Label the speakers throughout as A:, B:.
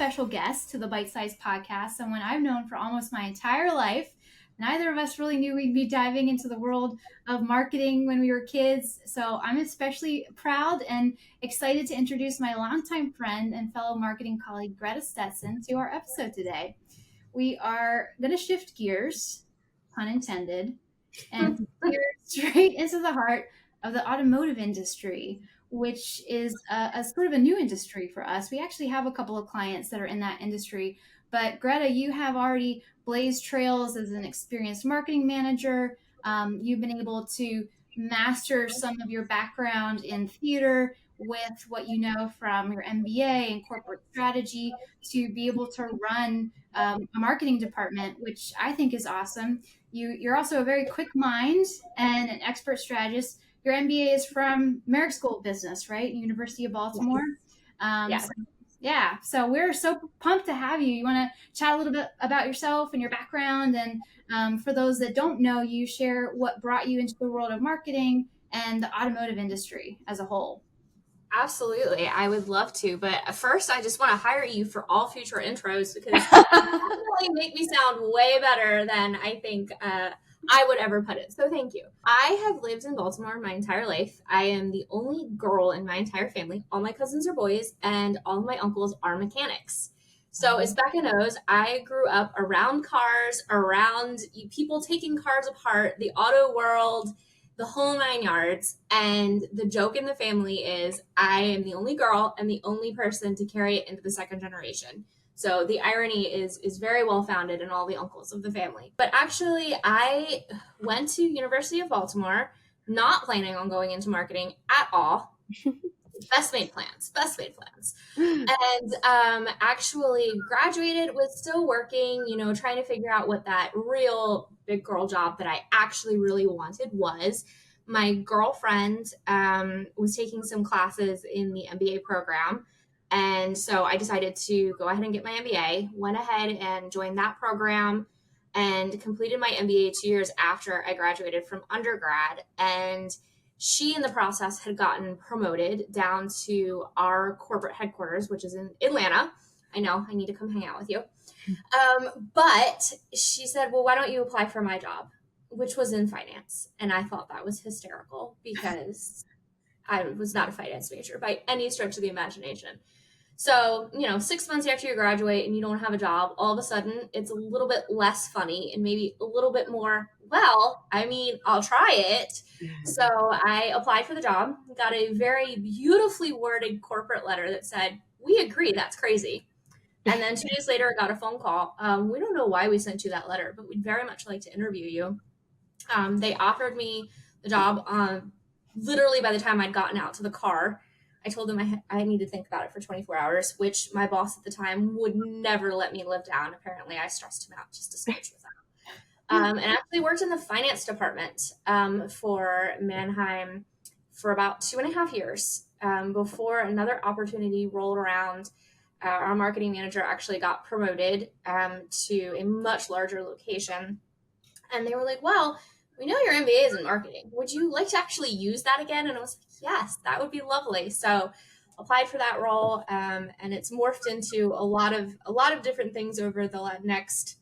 A: special guest to the Bitesized Podcast, someone I've known for almost my entire life. Neither of us really knew we'd be diving into the world of marketing when we were kids. So I'm especially proud and excited to introduce my longtime friend and fellow marketing colleague, Greta Stetson, to our episode today. We are going to shift gears, pun intended, and steer straight into the heart of the automotive industry, which is a sort of a new industry for us. We actually have a couple of clients that are in that industry, but Greta, you have already blazed trails as an experienced marketing manager. You've been able to master some of your background in theater with what you know from your MBA and corporate strategy to be able to run a marketing department, which I think is awesome. You're also a very quick mind and an expert strategist. Your MBA is from Merrick School of Business, right? University of Baltimore. So we're so pumped to have you. You want to chat a little bit about yourself and your background, and for those that don't know you, share what brought you into the world of marketing and the automotive industry as a whole.
B: Absolutely. I would love to. But first, I just want to hire you for all future intros because that really make me sound way better than I think I would ever put it. So thank you. I have lived in Baltimore my entire life. I am the only girl in my entire family. All my cousins are boys and all of my uncles are mechanics. So as Becca knows, I grew up around cars, around people taking cars apart, the auto world, the whole 9 yards. And the joke in the family is I am the only girl and the only person to carry it into the second generation. So the irony is very well founded in all the uncles of the family. But actually, I went to University of Baltimore, not planning on going into marketing at all. Best made plans. And actually graduated, was still working, trying to figure out what that real big girl job that I actually really wanted was. My girlfriend was taking some classes in the MBA program. And so I decided to go ahead and get my MBA, went ahead and joined that program and completed my MBA 2 years after I graduated from undergrad. And she, in the process, had gotten promoted down to our corporate headquarters, which is in Atlanta. I know, I need to come hang out with you. But she said, well, why don't you apply for my job, which was in finance. And I thought that was hysterical because I was not a finance major by any stretch of the imagination. So, 6 months after you graduate and you don't have a job, all of a sudden it's a little bit less funny and maybe a little bit more, I'll try it. So I applied for the job, got a very beautifully worded corporate letter that said, we agree, that's crazy. And then 2 days later, I got a phone call. We don't know why we sent you that letter, but we'd very much like to interview you. They offered me the job literally by the time I'd gotten out to the car. I told them I need to think about it for 24 hours, which my boss at the time would never let me live down. Apparently, I stressed him out just a smidge with that. And actually worked in the finance department for Mannheim for about 2.5 years before another opportunity rolled around. Our marketing manager actually got promoted to a much larger location. And they were like, well, we know your MBA is in marketing. Would you like to actually use that again? And I was like, yes, that would be lovely. So applied for that role. And it's morphed into a lot of different things over the next,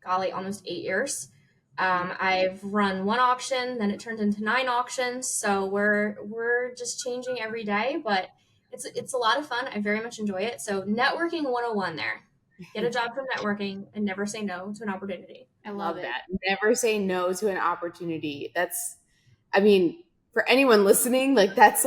B: almost 8 years. I've run one auction, then it turned into 9 auctions. So we're just changing every day, but it's a lot of fun. I very much enjoy it. So networking 101 there. Get a job from networking and never say no to an opportunity.
C: I love that. Never say no to an opportunity. For anyone listening, that's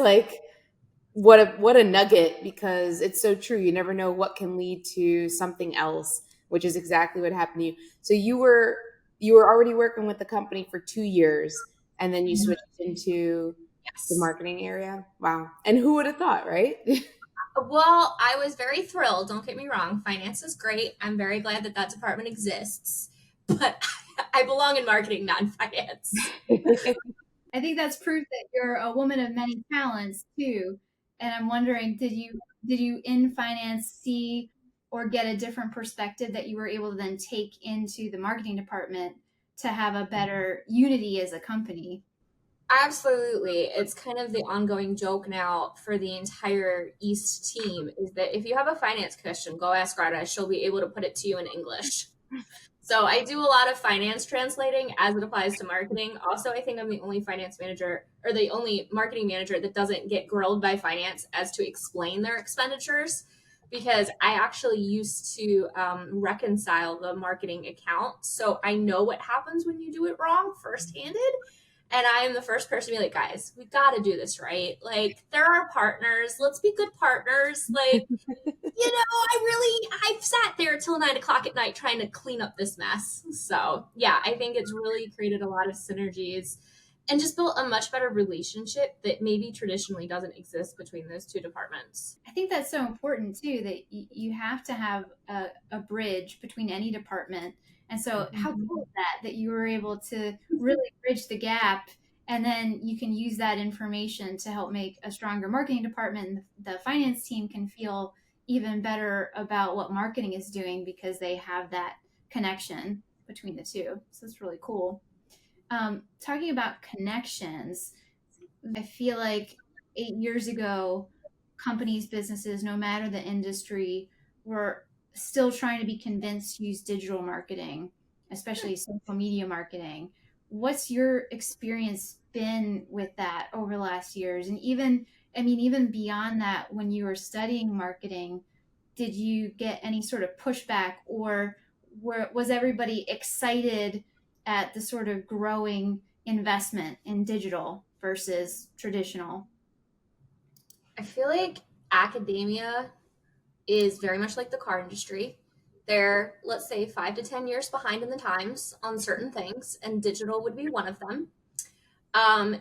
C: what a nugget, because it's so true. You never know what can lead to something else, which is exactly what happened to you. So you were already working with the company for 2 years and then you switched into the marketing area. Wow. And who would have thought, right?
B: Well, I was very thrilled. Don't get me wrong. Finance is great. I'm very glad that department exists, but I belong in marketing, not in finance.
A: I think that's proof that you're a woman of many talents too. And I'm wondering, did you in finance see or get a different perspective that you were able to then take into the marketing department to have a better unity as a company?
B: Absolutely. It's kind of the ongoing joke now for the entire East team is that if you have a finance question, go ask Greta. She'll be able to put it to you in English. So I do a lot of finance translating as it applies to marketing. Also, I think I'm the only finance manager or the only marketing manager that doesn't get grilled by finance as to explain their expenditures, because I actually used to reconcile the marketing account. So I know what happens when you do it wrong first-handed. And I am the first person to be like, guys, we got to do this right. Like, they're our partners. Let's be good partners. Like, I've sat there till 9 o'clock at night trying to clean up this mess. So yeah, I think it's really created a lot of synergies and just built a much better relationship that maybe traditionally doesn't exist between those two departments.
A: I think that's so important too, that you have to have a bridge between any department. And so how cool is that you were able to really bridge the gap, and then you can use that information to help make a stronger marketing department, and the finance team can feel even better about what marketing is doing because they have that connection between the two. So it's really cool. Talking about connections, I feel like 8 years ago, companies, businesses, no matter the industry, were still trying to be convinced to use digital marketing, especially social media marketing. What's your experience been with that over the last years? And even beyond that, when you were studying marketing, did you get any sort of pushback, or was everybody excited at the sort of growing investment in digital versus traditional?
B: I feel like academia is very much like the car industry. They're, let's say, 5 to 10 years behind in the times on certain things, and digital would be one of them.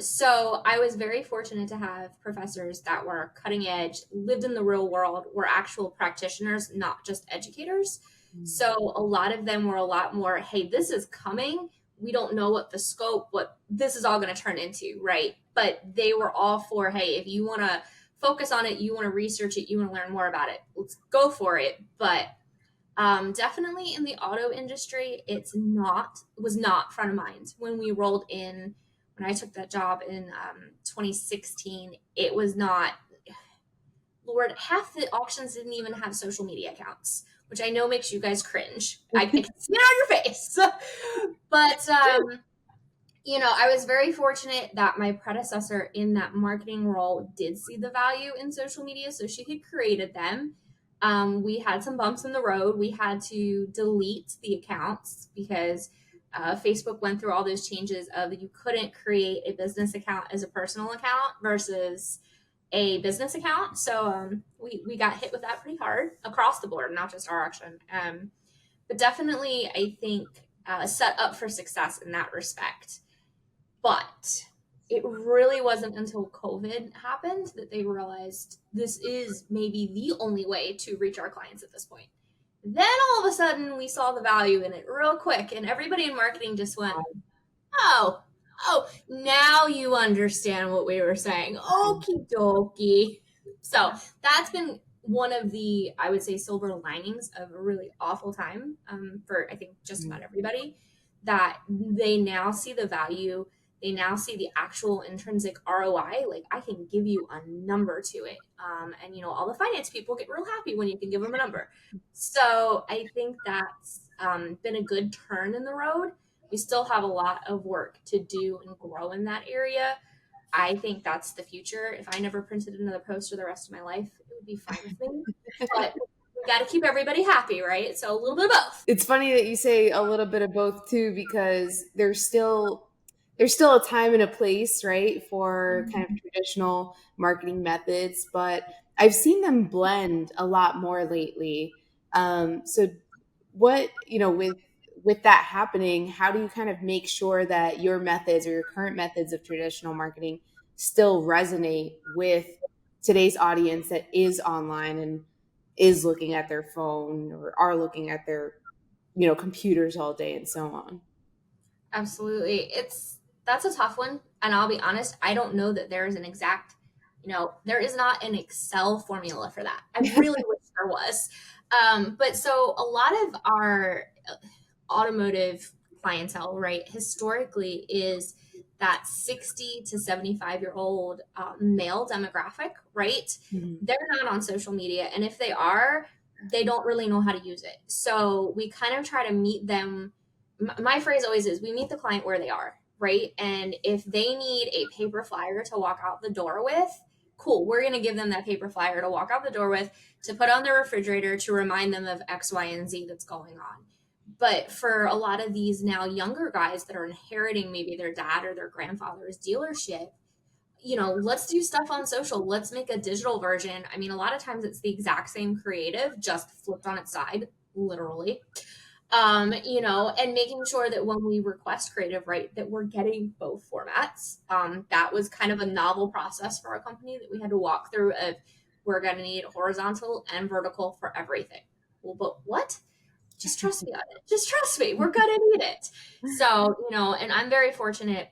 B: So I was very fortunate to have professors that were cutting edge, lived in the real world, were actual practitioners, not just educators. So a lot of them were a lot more, hey, this is coming. We don't know what the scope, what this is all going to turn into, right? But they were all for, hey, if you want to focus on it, you want to research it, you want to learn more about it, let's go for it. But definitely in the auto industry, was not front of mind. When I took that job in 2016, it was not, Lord, half the auctions didn't even have social media accounts, which I know makes you guys cringe. I can see it on your face. But, I was very fortunate that my predecessor in that marketing role did see the value in social media, so she had created them. We had some bumps in the road. We had to delete the accounts because Facebook went through all those changes of you couldn't create a business account as a personal account versus a business account. So we got hit with that pretty hard across the board, not just our auction. But definitely, I think set up for success in that respect. But it really wasn't until COVID happened that they realized this is maybe the only way to reach our clients at this point. Then all of a sudden we saw the value in it real quick, and everybody in marketing just went, oh, now you understand what we were saying. Okie dokie. So that's been one of the, I would say, silver linings of a really awful time for, I think, just about everybody, that they now see the value. They now see the actual intrinsic ROI. Like, I can give you a number to it. And, all the finance people get real happy when you can give them a number. So I think that's been a good turn in the road. We still have a lot of work to do and grow in that area. I think that's the future. If I never printed another poster the rest of my life, it would be fine with me. But we got to keep everybody happy, right? So a little bit of both.
C: It's funny that you say a little bit of both too, because there's still a time and a place, right, for kind of traditional marketing methods, but I've seen them blend a lot more lately. So what, with that happening, how do you kind of make sure that your methods or your current methods of traditional marketing still resonate with today's audience that is online and is looking at their phone or are looking at their, computers all day and so on?
B: Absolutely. That's a tough one. And I'll be honest, I don't know that there is an exact, there is not an Excel formula for that. I really wish there was. But so a lot of our automotive clientele, right, historically is that 60 to 75-year-old male demographic, right? They're not on social media. And if they are, they don't really know how to use it. So we kind of try to meet them. My phrase always is, we meet the client where they are, right? And if they need a paper flyer to walk out the door with, cool, we're going to give them that paper flyer to walk out the door with, to put on their refrigerator, to remind them of X, Y, and Z that's going on. But for a lot of these now younger guys that are inheriting maybe their dad or their grandfather's dealership, let's do stuff on social. Let's make a digital version. I mean, a lot of times it's the exact same creative, just flipped on its side, literally. And making sure that when we request creative, right, that we're getting both formats. That was kind of a novel process for our company that we had to walk through of, we're going to need horizontal and vertical for everything. Well, but what? Just trust me on it. Just trust me. We're going to need it. So, and I'm very fortunate.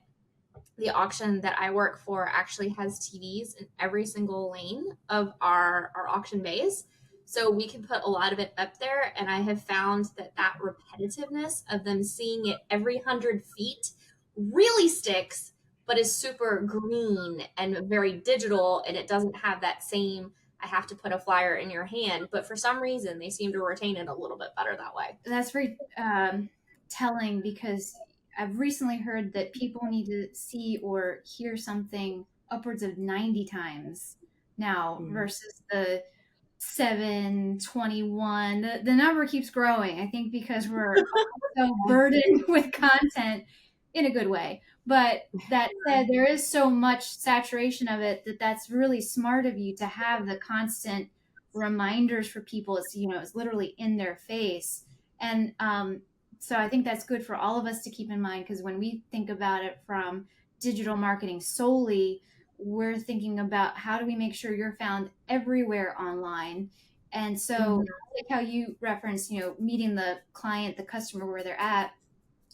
B: The auction that I work for actually has TVs in every single lane of our auction bays. So we can put a lot of it up there. And I have found that repetitiveness of them seeing it every 100 feet really sticks, but is super green and very digital. And it doesn't have that same, I have to put a flyer in your hand. But for some reason, they seem to retain it a little bit better that way.
A: That's very telling, because I've recently heard that people need to see or hear something upwards of 90 times now versus the 721. The number keeps growing, I think, because we're so burdened with content in a good way. But that said, there is so much saturation of it that's really smart of you to have the constant reminders for people. It's, it's literally in their face. And so I think that's good for all of us to keep in mind, because when we think about it from digital marketing solely, we're thinking about how do we make sure you're found everywhere online. And so like how you referenced, meeting the client, the customer where they're at.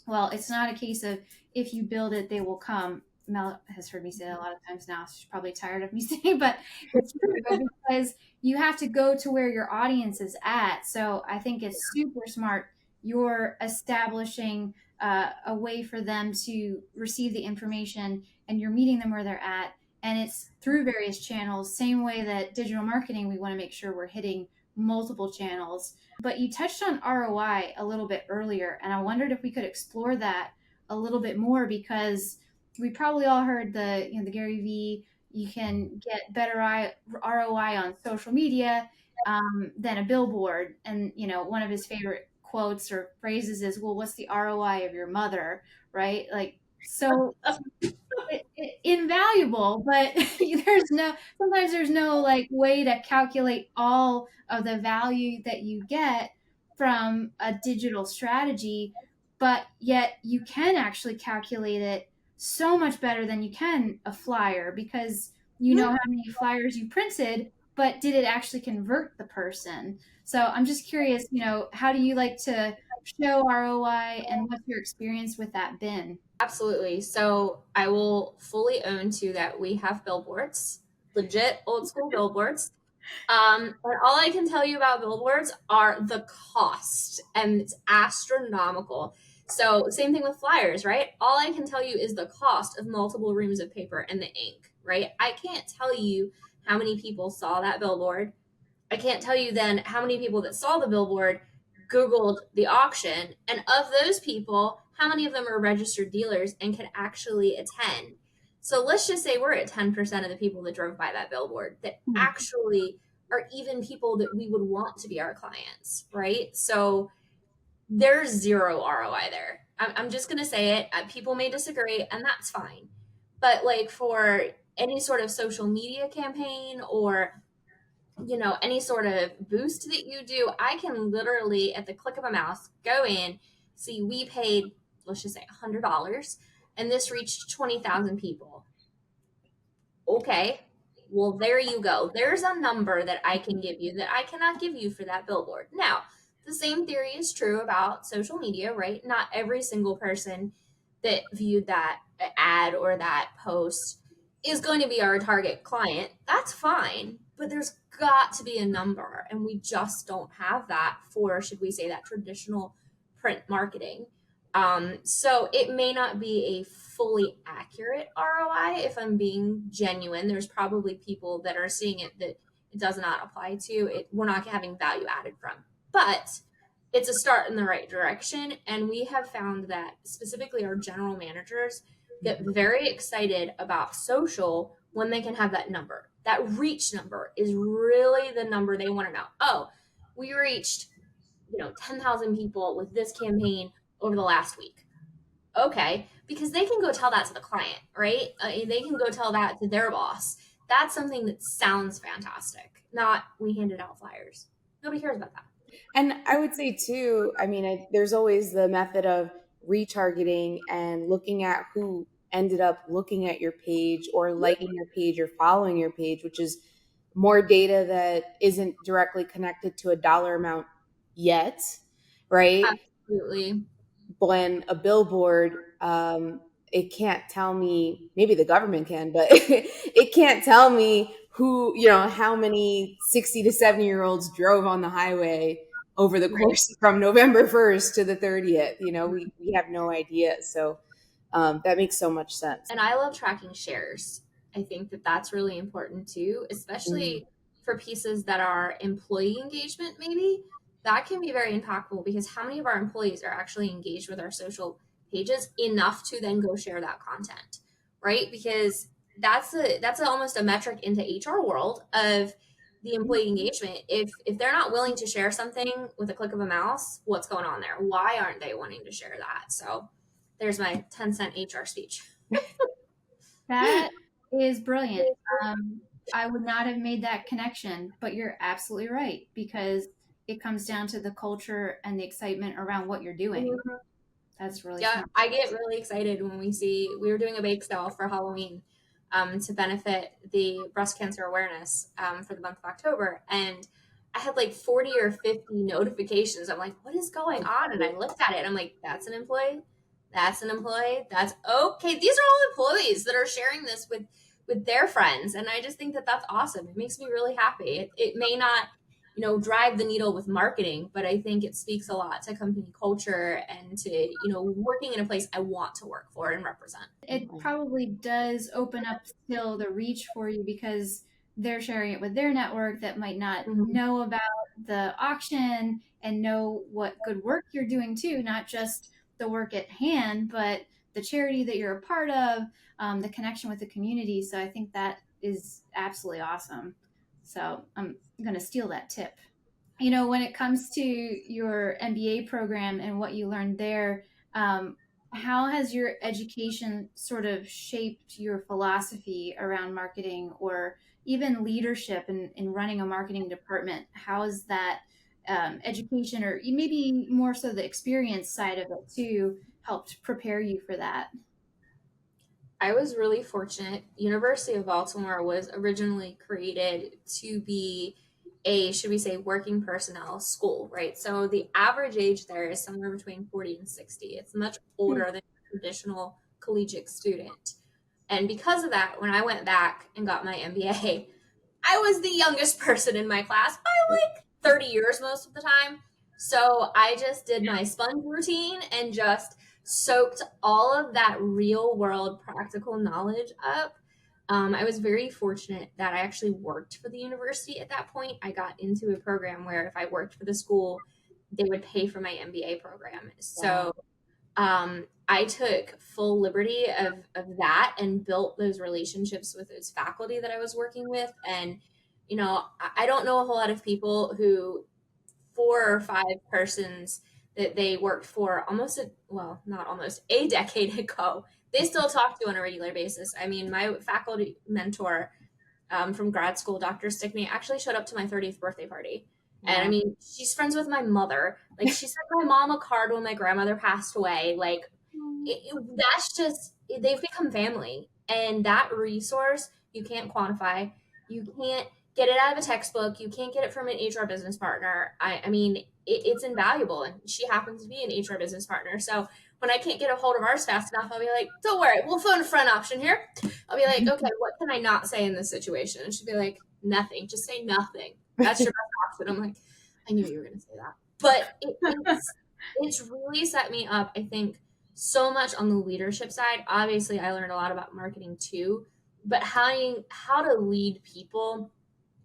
A: Well, it's not a case of if you build it, they will come. Mel has heard me say that a lot of times now. She's probably tired of me saying, but it's true, because you have to go to where your audience is at. So I think it's super smart. You're establishing a way for them to receive the information, and you're meeting them where they're at. And it's through various channels, same way that digital marketing, we want to make sure we're hitting multiple channels. But you touched on ROI a little bit earlier, and I wondered if we could explore that a little bit more, because we probably all heard the Gary V, you can get better ROI on social media than a billboard. And, one of his favorite quotes or phrases is, well, what's the ROI of your mother, right? Like, so invaluable, but sometimes there's no way to calculate all of the value that you get from a digital strategy, but yet you can actually calculate it so much better than you can a flyer, because how many flyers you printed, but did it actually convert the person? So I'm just curious, how do you like to show ROI, and what's your experience with that been?
B: Absolutely. So I will fully own to that we have billboards, legit old school billboards. And all I can tell you about billboards are the cost, and it's astronomical. So same thing with flyers, right? All I can tell you is the cost of multiple reams of paper and the ink, right? I can't tell you how many people saw that billboard. I can't tell you then how many people that saw the billboard Googled the auction, and of those people, how many of them are registered dealers and can actually attend. So let's just say we're at 10% of the people that drove by that billboard that actually are even people that we would want to be our clients, right? So there's zero ROI there. I'm just going to say it. People may disagree, and that's fine. But for any sort of social media campaign or any sort of boost that you do, I can literally, at the click of a mouse, go in, see we paid, let's just say $100, and this reached 20,000 people. Okay, well, there you go. There's a number that I can give you that I cannot give you for that billboard. Now, the same theory is true about social media, right? Not every single person that viewed that ad or that post is going to be our target client. That's fine, but there's got to be a number, and we just don't have that for, should we say, that traditional print marketing. So it may not be a fully accurate ROI. If I'm being genuine, there's probably people that are seeing it that it does not apply to. We're not having value added from, but it's a start in the right direction. And we have found that specifically our general managers get very excited about social when they can have that number. That reach number is really the number they want to know. Oh, we reached 10,000 people with this campaign over the last week. Okay, because they can go tell that to the client, right? They can go tell that to their boss. That's something that sounds fantastic. Not we handed out flyers. Nobody cares about that.
C: And I would say too, I mean, there's always the method of retargeting and looking at who ended up looking at your page or liking your page or following your page, which is more data that isn't directly connected to a dollar amount yet, right?
B: Absolutely.
C: When a billboard, it can't tell me, maybe the government can, but it can't tell me who, how many 60 to 70-year-olds drove on the highway over the course from November 1st to the 30th. We have no idea. So that makes so much sense.
B: And I love tracking shares. I think that that's really important too, especially for pieces that are employee engagement, maybe. That can be very impactful because how many of our employees are actually engaged with our social pages enough to then go share that content, right? Because that's almost a metric in the HR world of the employee engagement. If they're not willing to share something with a click of a mouse, what's going on there? Why aren't they wanting to share that? So there's my 10-cent HR speech.
A: That is brilliant. I would not have made that connection, but you're absolutely right, because it comes down to the culture and the excitement around what you're doing. That's really smart.
B: I get really excited when we were doing a bake sale for Halloween to benefit the breast cancer awareness for the month of October. And I had like 40 or 50 notifications. I'm like, what is going on? And I looked at it and I'm like, that's an employee. That's an employee. That's okay. These are all employees that are sharing this with their friends. And I just think that that's awesome. It makes me really happy. It may not, drive the needle with marketing, but I think it speaks a lot to company culture and to, working in a place I want to work for and represent.
A: It probably does open up still the reach for you because they're sharing it with their network that might not know about the auction and know what good work you're doing too, not just the work at hand, but the charity that you're a part of, the connection with the community. So I think that is absolutely awesome. So I'm going to steal that tip. When it comes to your MBA program and what you learned there, how has your education sort of shaped your philosophy around marketing or even leadership in running a marketing department? How is that education, or maybe more so the experience side of it too, helped prepare you for that?
B: I was really fortunate. University of Baltimore was originally created to be a, should we say, working personnel school, right? So the average age there is somewhere between 40 and 60. It's much older than a traditional collegiate student. And because of that, when I went back and got my MBA, I was the youngest person in my class by like 30 years most of the time. So I just did my sponge routine and just soaked all of that real world practical knowledge up. I was very fortunate that I actually worked for the university at that point. I got into a program where if I worked for the school, they would pay for my MBA program. So I took full liberty of that and built those relationships with those faculty that I was working with. And, I don't know a whole lot of people who 4 or 5 persons that they worked for not almost a decade ago, they still talk to on a regular basis. I mean, my faculty mentor from grad school, Dr. Stickney, actually showed up to my 30th birthday party. Wow. And I mean, she's friends with my mother. Like, she sent my mom a card when my grandmother passed away. Like, that's just, they've become family. And that resource, you can't quantify. You can't get it out of a textbook. You can't get it from an HR business partner. I mean, it's invaluable. And she happens to be an HR business partner. So when I can't get a hold of ours fast enough, I'll be like, don't worry, we'll phone a friend option here. I'll be like, okay, what can I not say in this situation? And she'll be like, nothing. Just say nothing. That's your best option. I'm like, I knew you were going to say that. But it's really set me up, I think, so much on the leadership side. Obviously, I learned a lot about marketing too, but how to lead people,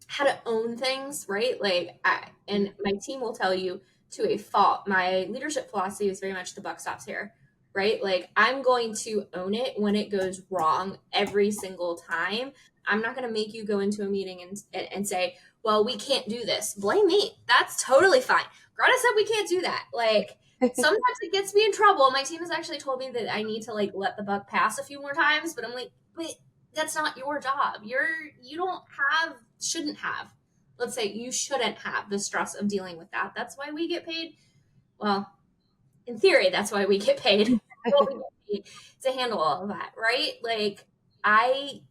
B: how to own things, right? Like, and my team will tell you to a fault, my leadership philosophy is very much the buck stops here, right? Like, I'm going to own it when it goes wrong every single time. I'm not going to make you go into a meeting and say, well, we can't do this. Blame me. That's totally fine. Greta said we can't do that. Like, sometimes it gets me in trouble. My team has actually told me that I need to like let the buck pass a few more times, but I'm like, wait, that's not your job. You don't have, shouldn't have, let's say you shouldn't have the stress of dealing with that. That's why we get paid. Well, in theory, that's why we get paid. Well, we get paid to handle all of that, right? Like, I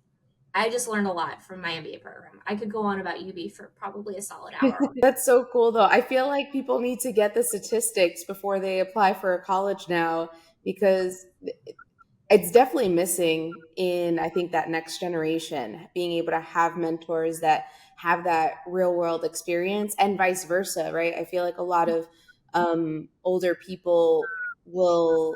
B: just learned a lot from my MBA program. I could go on about UB for probably a solid hour.
C: That's so cool, though. I feel like people need to get the statistics before they apply for a college now, because it's definitely missing in, I think, that next generation, being able to have mentors that have that real world experience and vice versa, right? I feel like a lot of older people will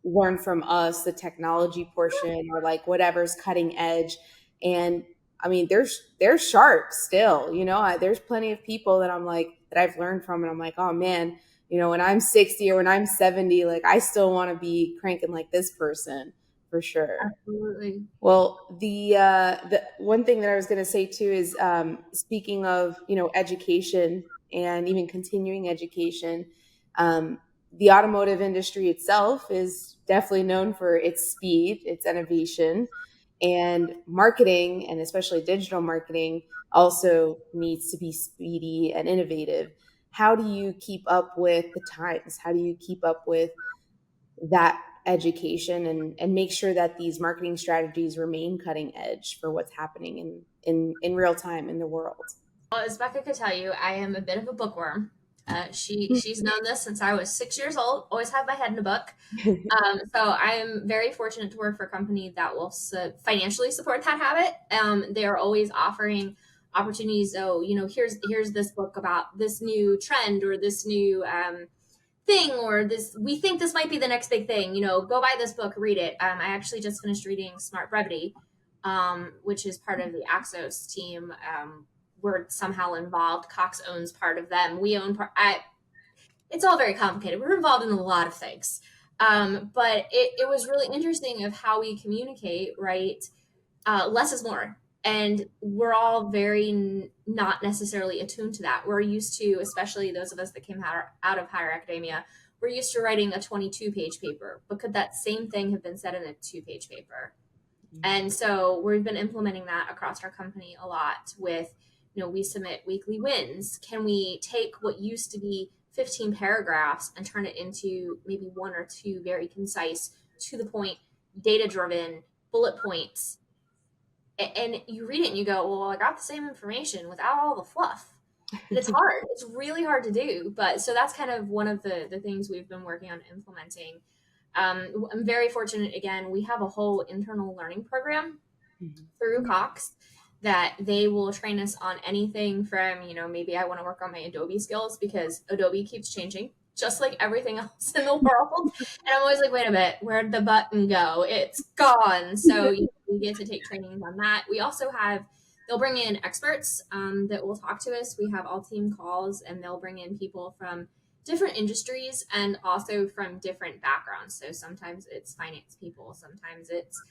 C: learn from us the technology portion or like whatever's cutting edge. And I mean, they're sharp still, there's plenty of people that I'm like, that I've learned from, and I'm like, oh man, when I'm 60 or when I'm 70, like I still want to be cranking like this person for sure.
B: Absolutely.
C: Well, the one thing that I was going to say too is, speaking of, education and even continuing education, the automotive industry itself is definitely known for its speed, its innovation, and marketing, and especially digital marketing, also needs to be speedy and innovative. How do you keep up with the times? How do you keep up with that education and make sure that these marketing strategies remain cutting edge for what's happening in real time in the world?
B: Well, as Becca could tell you, I am a bit of a bookworm. She's known this since I was 6 years old. Always have my head in a book. So I am very fortunate to work for a company that will financially support that habit. They are always offering opportunities. So, here's this book about this new trend or this new thing, or this, we think this might be the next big thing. Go buy this book, read it. I actually just finished reading Smart Brevity, which is part of the Axos team. We're somehow involved. Cox owns part of them. We own part. It's all very complicated. We're involved in a lot of things. But it was really interesting of how we communicate, right? Less is more. And we're all very not necessarily attuned to that. We're used to, especially those of us that came out of higher academia, we're used to writing a 22-page paper. But could that same thing have been said in a 2-page paper? And so we've been implementing that across our company a lot with, we submit weekly wins. Can we take what used to be 15 paragraphs and turn it into maybe 1 or 2 very concise, to the point, data-driven bullet points? And you read it and you go, well, I got the same information without all the fluff. And it's hard. It's really hard to do. But so that's kind of one of the things we've been working on implementing. I'm very fortunate, again, we have a whole internal learning program through Cox that they will train us on anything from, maybe I want to work on my Adobe skills, because Adobe keeps changing, just like everything else in the world. And I'm always like, wait a minute, where'd the button go? It's gone. So we get to take trainings on that. We also they'll bring in experts that will talk to us. We have all team calls, and they'll bring in people from different industries and also from different backgrounds. So sometimes it's finance people, sometimes it's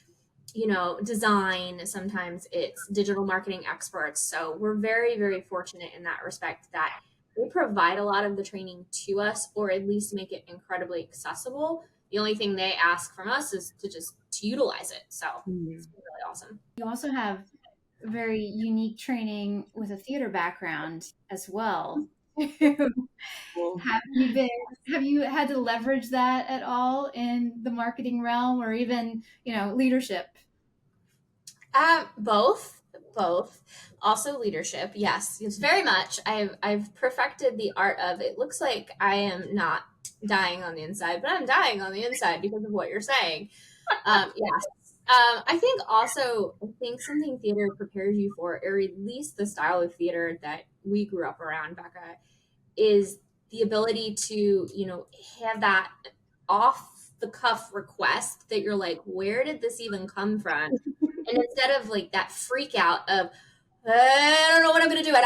B: design, sometimes it's digital marketing experts. So we're very, very fortunate in that respect that they provide a lot of the training to us, or at least make it incredibly accessible. The only thing they ask from us is to utilize it. So it's really awesome.
A: You also have very unique training with a theater background as well. Have you had to leverage that at all in the marketing realm, or even, leadership?
B: Both. Also leadership. Yes, very much. I've perfected the art of, it looks like I am not dying on the inside, but I'm dying on the inside because of what you're saying. Yes. I think something theater prepares you for, or at least the style of theater that we grew up around, Becca, is the ability to, have that off the cuff request that you're like, where did this even come from? And instead of like that freak out of, I don't know what I'm going to do.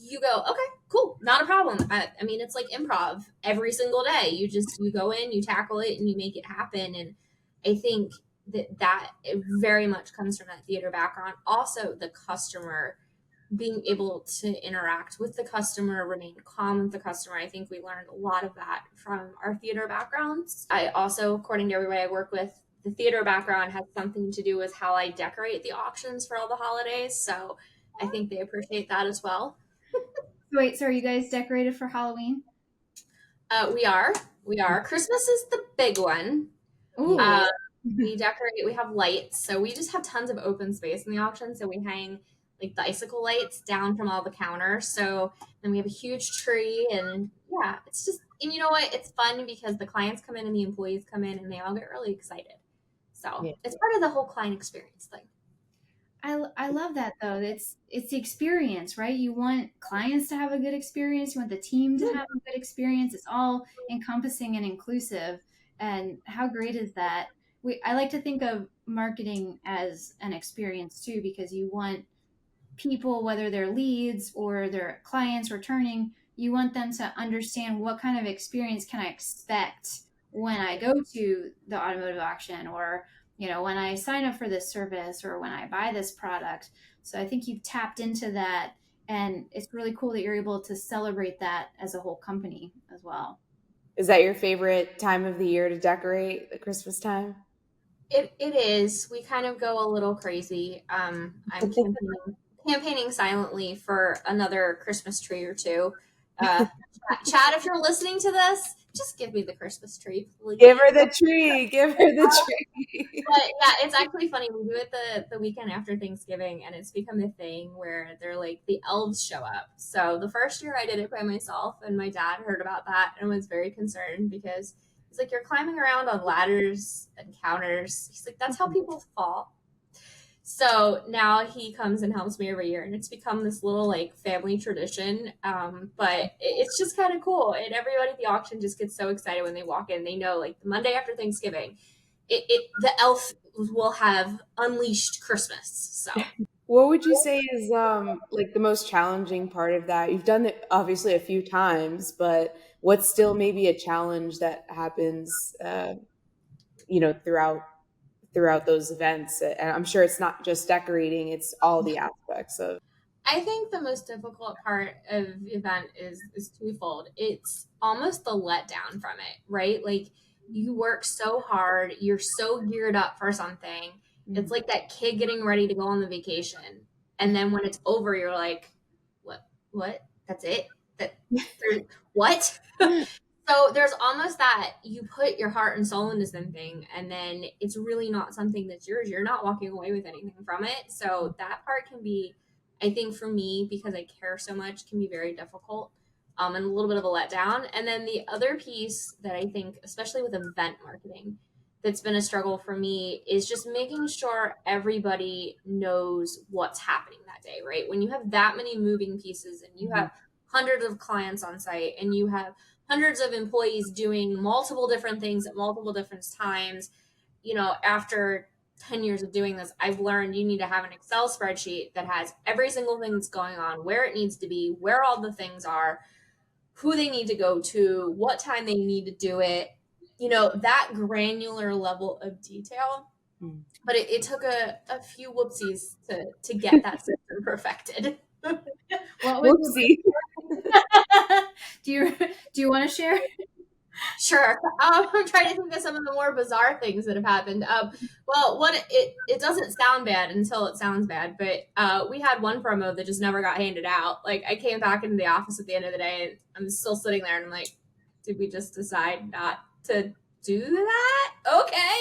B: You go, okay, cool, not a problem. I mean, it's like improv every single day. You go in, you tackle it, and you make it happen. And I think that it very much comes from that theater background. Also, the customer, being able to interact with the customer, remain calm with the customer. I think we learned a lot of that from our theater backgrounds. I also, according to everybody I work with, the theater background has something to do with how I decorate the auctions for all the holidays. So I think they appreciate that as well.
A: Wait, so are you guys decorated for Halloween?
B: We are. Christmas is the big one.
A: Ooh.
B: We decorate, we have lights. So we just have tons of open space in the auction. So we hang like the icicle lights down from all the counters. So then we have a huge tree, and yeah, it's just, and you know what? It's fun because the clients come in and the employees come in and they all get really excited. So it's part of the whole client experience thing.
A: I love that though. It's the experience, right? You want clients to have a good experience. You want the team to have a good experience. It's all encompassing and inclusive. And how great is that? I like to think of marketing as an experience too, because you want people, whether they're leads or they're clients returning, you want them to understand what kind of experience can I expect when I go to the automotive auction, or when I sign up for this service, or when I buy this product. So I think you've tapped into that, and it's really cool that you're able to celebrate that as a whole company as well.
C: Is that your favorite time of the year to decorate, the Christmas time?
B: It is. We kind of go a little crazy. I'm campaigning silently for another Christmas tree or two. Chad, if you're listening to this, just give me the Christmas tree, please.
C: Give her the tree. Give her the tree.
B: But yeah, it's actually funny. We do it the weekend after Thanksgiving, and it's become a thing where they're like, the elves show up. So the first year I did it by myself, and my dad heard about that and was very concerned, because he's like, you're climbing around on ladders and counters. He's like, that's how people fall. So now he comes and helps me every year, and it's become this little like family tradition. But it's just kind of cool, and everybody at the auction just gets so excited when they walk in. They know like the Monday after Thanksgiving, the elf will have unleashed Christmas. So
C: what would you say is like the most challenging part of that? You've done it obviously a few times, but what's still maybe a challenge that happens throughout those events? And I'm sure it's not just decorating, it's all the aspects of.
B: I think the most difficult part of the event is twofold. It's almost the letdown from it, right? Like, you work so hard, you're so geared up for something. It's like that kid getting ready to go on the vacation, and then when it's over, you're like, what? That's it? What? So there's almost that you put your heart and soul into something, and then it's really not something that's yours. You're not walking away with anything from it. So that part can be, I think for me, because I care so much, can be very difficult and a little bit of a letdown. And then the other piece that I think, especially with event marketing, that's been a struggle for me is just making sure everybody knows what's happening that day, right? When you have that many moving pieces, and you have hundreds of clients on site, and you have hundreds of employees doing multiple different things at multiple different times, after 10 years of doing this, I've learned you need to have an Excel spreadsheet that has every single thing that's going on, where it needs to be, where all the things are, who they need to go to, what time they need to do it, that granular level of detail. But it took a few whoopsies to get that system perfected.
C: Whoopsie.
A: Do you want to share?
B: Sure. I'm trying to think of some of the more bizarre things that have happened. It doesn't sound bad until it sounds bad, but we had one promo that just never got handed out. Like, I came back into the office at the end of the day, and I'm still sitting there, and I'm like, did we just decide not to do that? Okay.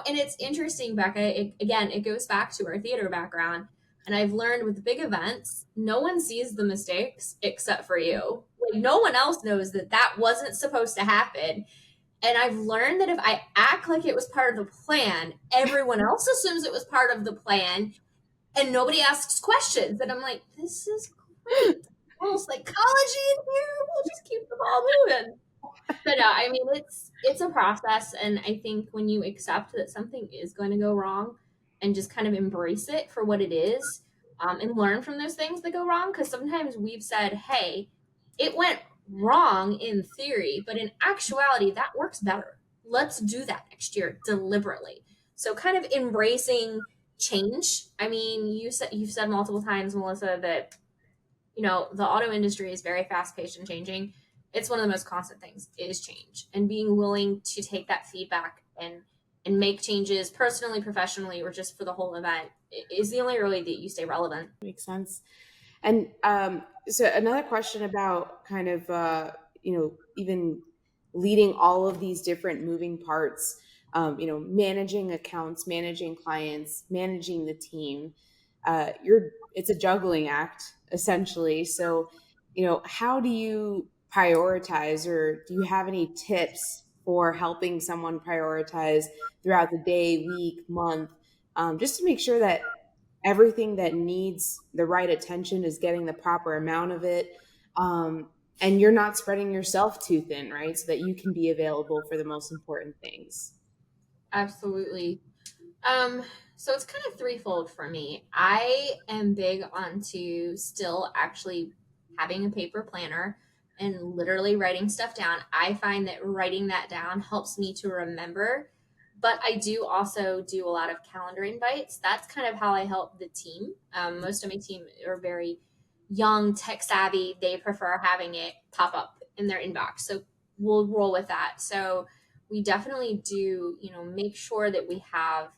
B: And it's interesting, Becca. It goes back to our theater background. And I've learned with big events, no one sees the mistakes except for you. Like, no one else knows that wasn't supposed to happen. And I've learned that if I act like it was part of the plan, everyone else assumes it was part of the plan, and nobody asks questions. And I'm like, this is great. little psychology in here. We'll just keep the ball moving. But no, I mean, it's a process. And I think when you accept that something is going to go wrong and just kind of embrace it for what it is, and learn from those things that go wrong. Because sometimes we've said, hey, it went wrong in theory, but in actuality, that works better. Let's do that next year deliberately. So kind of embracing change. I mean, you've said multiple times, Melissa, that the auto industry is very fast paced and changing. It's one of the most constant things is change, and being willing to take that feedback and make changes personally, professionally, or just for the whole event is the only way that you stay relevant.
C: Makes sense. And so another question about kind of, even leading all of these different moving parts, managing accounts, managing clients, managing the team. It's a juggling act, essentially. So, how do you prioritize, or do you have any tips for helping someone prioritize throughout the day, week, month, just to make sure that everything that needs the right attention is getting the proper amount of it, and you're not spreading yourself too thin, right? So that you can be available for the most important things.
B: Absolutely. So it's kind of threefold for me. I am big onto still actually having a paper planner and literally writing stuff down. I find that writing that down helps me to remember, but I do also do a lot of calendar invites. That's kind of how I help the team. Most of my team are very young, tech savvy. They prefer having it pop up in their inbox. So we'll roll with that. So we definitely do, make sure that we have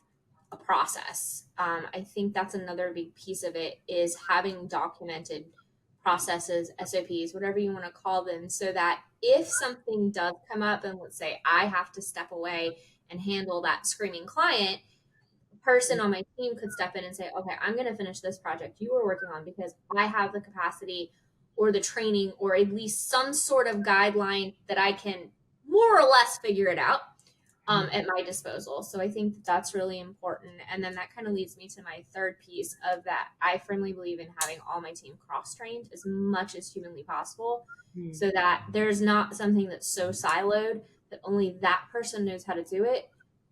B: a process. I think that's another big piece of it, is having documented processes, SOPs, whatever you want to call them, so that if something does come up, and let's say I have to step away and handle that screaming client, a person on my team could step in and say, okay, I'm going to finish this project you were working on because I have the capacity or the training or at least some sort of guideline that I can more or less figure it out at my disposal. So I think that's really important. And then that kind of leads me to my third piece of that. I firmly believe in having all my team cross-trained as much as humanly possible, so that there's not something that's so siloed that only that person knows how to do it.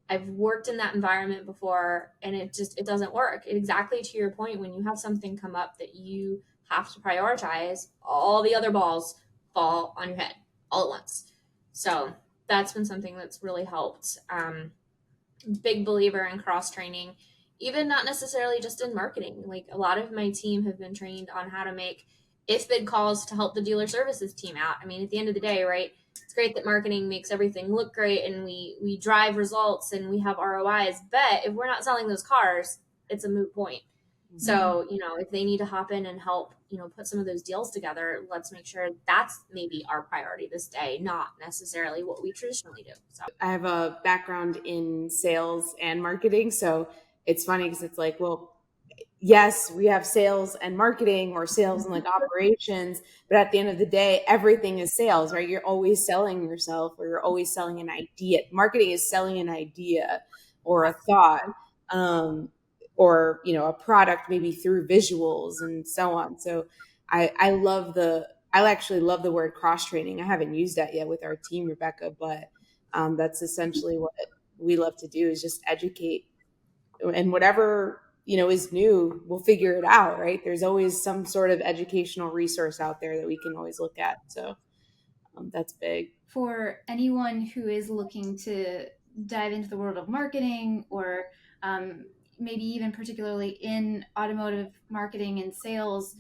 B: I've worked in that environment before, and it doesn't work. Exactly to your point, when you have something come up that you have to prioritize, all the other balls fall on your head all at once. So that's been something that's really helped. Big believer in cross training, even not necessarily just in marketing. Like, a lot of my team have been trained on how to make if bid calls to help the dealer services team out. I mean, at the end of the day, right? It's great that marketing makes everything look great and we drive results and we have ROIs, but if we're not selling those cars, it's a moot point. So, if they need to hop in and help, put some of those deals together, let's make sure that's maybe our priority this day, not necessarily what we traditionally do. So
C: I have a background in sales and marketing. So it's funny because it's like, well, yes, we have sales and marketing, or sales and like operations, but at the end of the day, everything is sales, right? You're always selling yourself, or you're always selling an idea. Marketing is selling an idea or a thought, or, a product, maybe through visuals and so on. So I actually love the word cross training. I haven't used that yet with our team, Rebecca, but that's essentially what we love to do, is just educate, and whatever is new, we'll figure it out, right? There's always some sort of educational resource out there that we can always look at. So that's big.
A: For anyone who is looking to dive into the world of marketing, or maybe even particularly in automotive marketing and sales,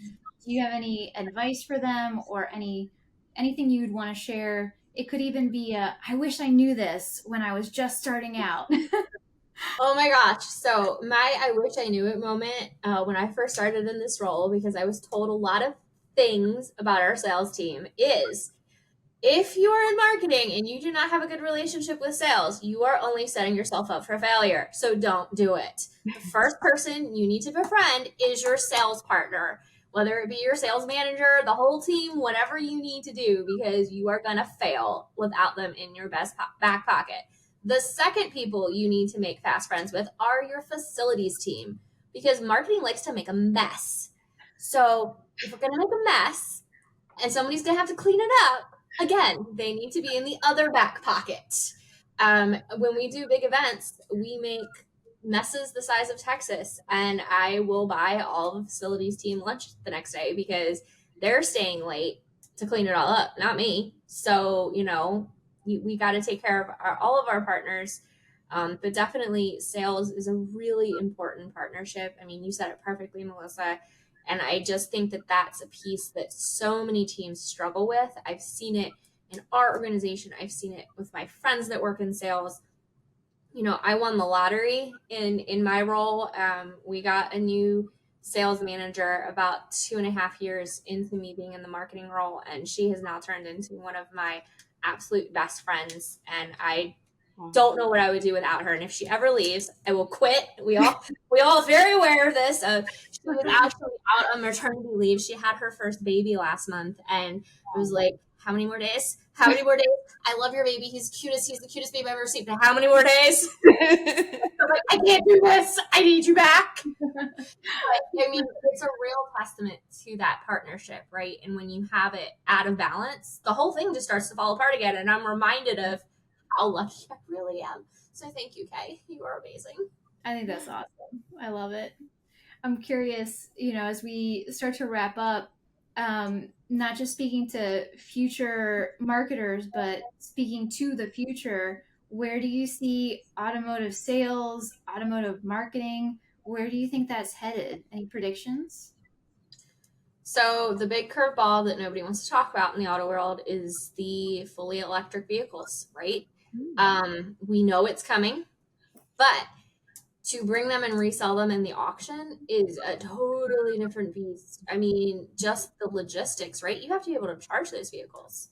A: do you have any advice for them, or anything you'd want to share? It could even be I wish I knew this when I was just starting out.
B: Oh my gosh. So my I wish I knew it moment when I first started in this role, because I was told a lot of things about our sales team, is if you are in marketing and you do not have a good relationship with sales, you are only setting yourself up for failure. So don't do it. The first person you need to befriend is your sales partner, whether it be your sales manager, the whole team, whatever you need to do, because you are going to fail without them in your best back pocket. The second people you need to make fast friends with are your facilities team, because marketing likes to make a mess. So if we're going to make a mess, and somebody's going to have to clean it up. Again, they need to be in the other back pocket. When we do big events, we make messes the size of Texas, and I will buy all of the facilities team lunch the next day because they're staying late to clean it all up, not me. So, we got to take care of all of our partners. But definitely sales is a really important partnership. I mean, you said it perfectly, Melissa. And I just think that that's a piece that so many teams struggle with. I've seen it in our organization. I've seen it with my friends that work in sales. I won the lottery in my role. We got a new sales manager about 2.5 years into me being in the marketing role, and she has now turned into one of my absolute best friends. And I don't know what I would do without her. And if she ever leaves, I will quit. We all are very aware of this. She was actually out on maternity leave. She had her first baby last month, and it was like, how many more days? How many more days? I love your baby. He's the cutest baby I've ever seen. But how many more days? I'm like, I can't do this. I need you back. But I mean, it's a real testament to that partnership, right? And when you have it out of balance, the whole thing just starts to fall apart again. And I'm reminded of how lucky I really am. So thank you, Kay. You are amazing.
A: I think that's awesome. I love it. I'm curious, as we start to wrap up, not just speaking to future marketers, but speaking to the future, where do you see automotive sales, automotive marketing? Where do you think that's headed? Any predictions?
B: So the big curveball that nobody wants to talk about in the auto world is the fully electric vehicles, right? We know it's coming, but to bring them and resell them in the auction is a totally different beast. I mean, just the logistics, right? You have to be able to charge those vehicles.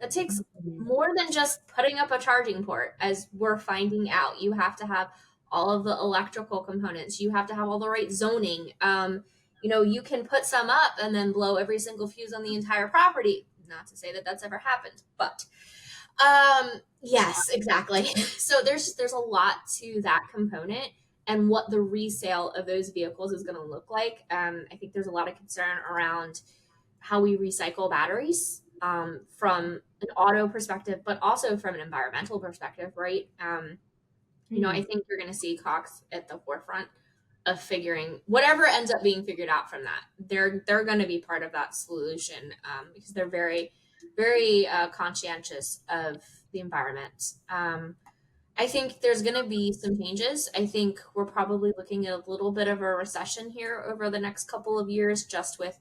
B: That takes more than just putting up a charging port, as we're finding out. You have to have all of the electrical components. You have to have all the right zoning. You can put some up and then blow every single fuse on the entire property. Not to say that that's ever happened, but yes, exactly. So there's a lot to that component and what the resale of those vehicles is going to look like. I think there's a lot of concern around how we recycle batteries from an auto perspective, but also from an environmental perspective, right? I think you're going to see Cox at the forefront of figuring whatever ends up being figured out from that. They're going to be part of that solution because they're very, very conscientious of the environment. I think there's going to be some changes. I think we're probably looking at a little bit of a recession here over the next couple of years, just with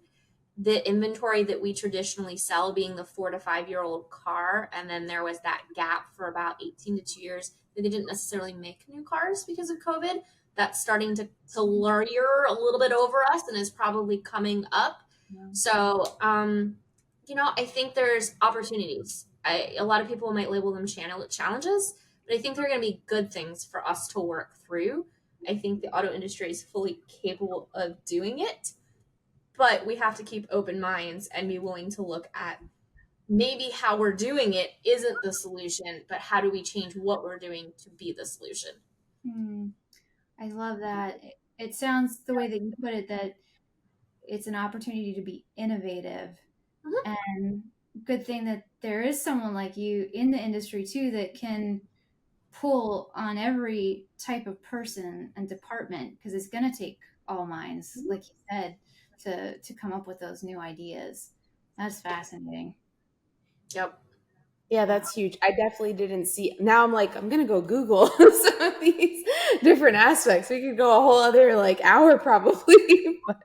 B: the inventory that we traditionally sell being the 4 to 5 year old car. And then there was that gap for about 18 to 2 years that they didn't necessarily make new cars because of COVID. That's starting to lure a little bit over us and is probably coming up. Yeah. So, I think there's opportunities. A lot of people might label them challenges, but I think they're going to be good things for us to work through. I think the auto industry is fully capable of doing it, but we have to keep open minds and be willing to look at maybe how we're doing it isn't the solution, but how do we change what we're doing to be the solution?
A: I love that. It sounds the way that you put it, that it's an opportunity to be innovative. Mm-hmm. And good thing that there is someone like you in the industry too that can pull on every type of person and department, because it's going to take all minds, like you said, to come up with those new ideas. That's fascinating.
B: Yep.
C: Yeah, that's huge. I definitely didn't see. Now I'm like, I'm gonna go Google some of these different aspects. We could go a whole other hour probably. But,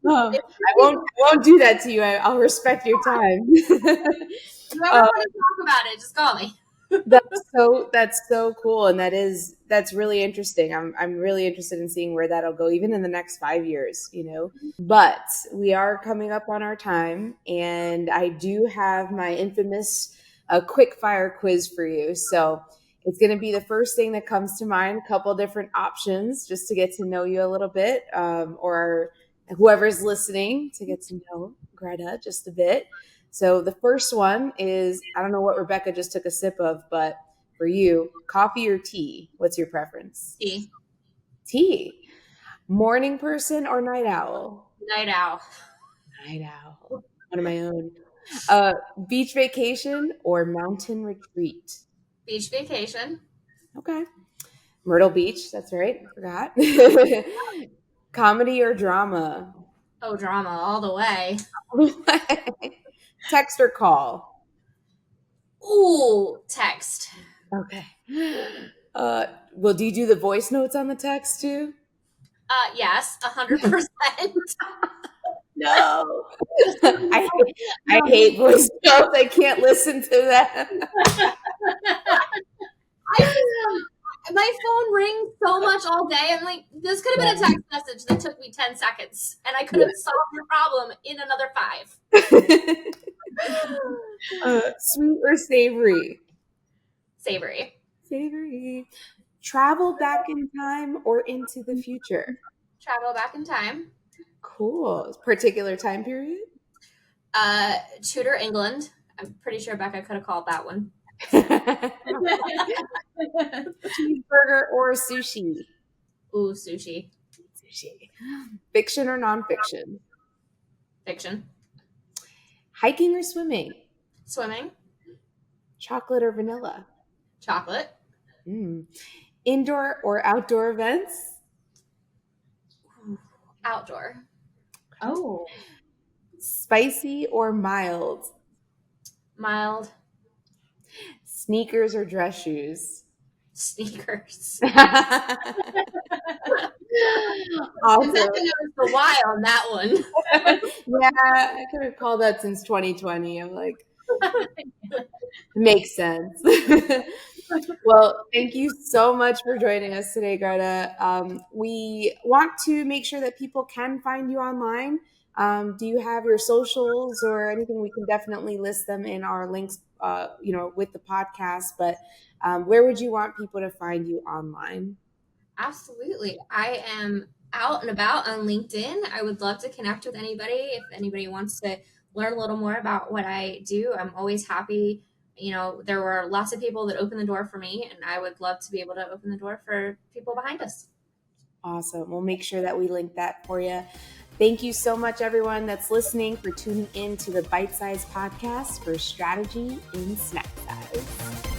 C: I won't do that to you. I'll respect your time.
B: If you ever want to talk about it, just call me.
C: That's so cool, and that's really interesting. I'm really interested in seeing where that'll go, even in the next 5 years. But we are coming up on our time, and I do have my infamous quick fire quiz for you. So it's going to be the first thing that comes to mind. A couple different options just to get to know you a little bit, or whoever's listening to get to know Greta just a bit. So the first one is, I don't know what Rebecca just took a sip of, but for you, coffee or tea? What's your preference?
B: Tea.
C: Tea. Morning person or night owl?
B: Night owl.
C: Night owl. one of my own. Beach vacation or mountain retreat?
B: Beach vacation.
C: Okay. Myrtle Beach. That's right. I forgot. Comedy or drama?
B: Oh, drama all the way.
C: Text or call?
B: Ooh, text.
C: Okay. Well, do you do the voice notes on the text too?
B: Yes, 100%.
C: No. I hate voice notes. I can't listen to them.
B: My phone rings so much all day. I'm like, this could have been a text message that took me 10 seconds, and I could have solved your problem in another 5.
C: Sweet or savory?
B: Savory.
C: Savory. Travel back in time or into the future?
B: Travel back in time.
C: Cool. Particular time period?
B: Tudor England. I'm pretty sure Becca could have called that one.
C: Cheeseburger or sushi?
B: Ooh, sushi.
C: Sushi. Fiction or nonfiction?
B: Fiction.
C: Hiking or swimming?
B: Swimming.
C: Chocolate or vanilla?
B: Chocolate.
C: Indoor or outdoor events?
B: Outdoor.
A: Oh.
C: Spicy or mild?
B: Mild.
C: Sneakers or dress shoes?
B: Sneakers.
C: Awesome.
B: Becca knows the why on that one.
C: Yeah, I could have called that since 2020. I'm like, makes sense. Well, thank you so much for joining us today, Greta. We want to make sure that people can find you online. Do you have your socials or anything? We can definitely list them in our links, with the podcast. But where would you want people to find you online?
B: Absolutely. I am out and about on LinkedIn. I would love to connect with anybody. If anybody wants to learn a little more about what I do, I'm always happy. There were lots of people that opened the door for me, and I would love to be able to open the door for people behind us.
C: Awesome. We'll make sure that we link that for you. Thank you so much, everyone that's listening, for tuning in to the Bitesized Podcast for strategy in snack size.